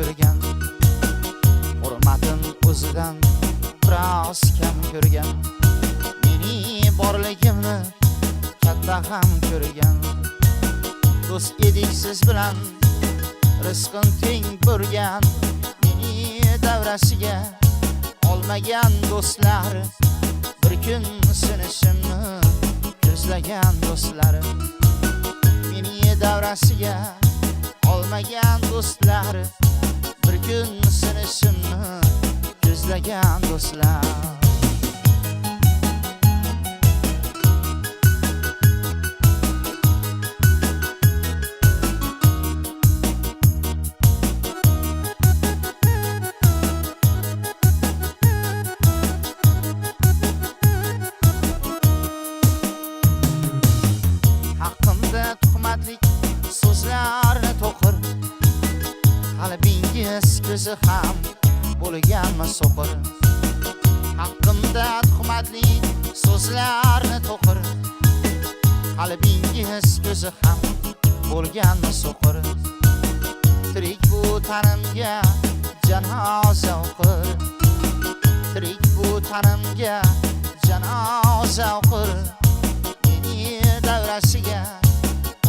ko'rgan, hurmatim o'zidan biroz kam ko'rgan, meni borligimni katta ham ko'rgan. Do'st edik siz bilan rizqim teng bo'lgan, meni davrasiga olmagan do'stlar, bir kun sinishimni ko'zlagan do'stlar, meni davrasiga olmagan do'stlar, bir kun sinishimni ko'zlagan do'stlar. So'zlarni to'qir, qalbingiz ko'zi ham bo'lganmi so'qir. Haqqimda tuhmatli so'zlarni to'qir, qalbingiz ko'zi ham bo'lganmi so'qir. Tirik bu tanimga janoza o'qir, tirik bu tanimga janoza o'qir, meni davrasiga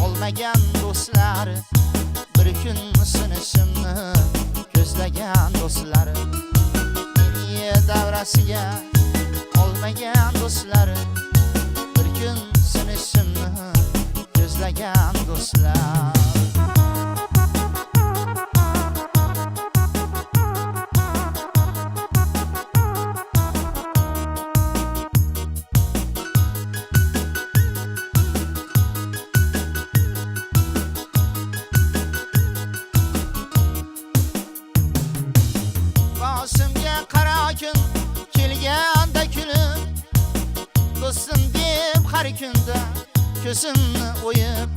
olmagan do'stlar, bir kun sinishimni ko'zlagan do'stlar, meni davrasiga olmagan do'stlar, bir kun sinishimni ko'zlagan do'stlar. Boshimga qara kun kelganda kunim, do'stim deb har kunda ko'zimni o'yib.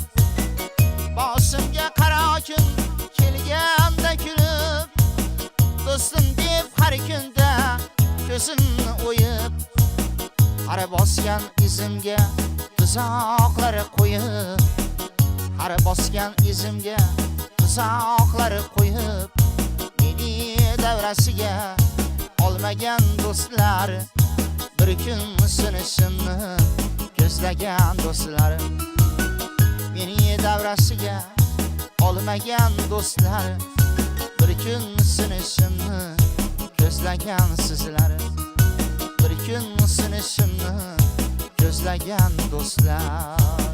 Boshimga qara kun kelganda kunim, do'stim deb har kunda ko'zimni o'yib. Qara bosgan izimga tuzoqlar qo'yib, qara bosgan izimga tuzoqlar qo'yib, davrasiga olmagan do'stlar, bir kun sinishimni ko'zlagan do'stlar, meni davrasiga olmagan do'stlar, bir kun sinishimni ko'zlagan sizlar, bir kun sinishimni ko'zlagan do'stlar.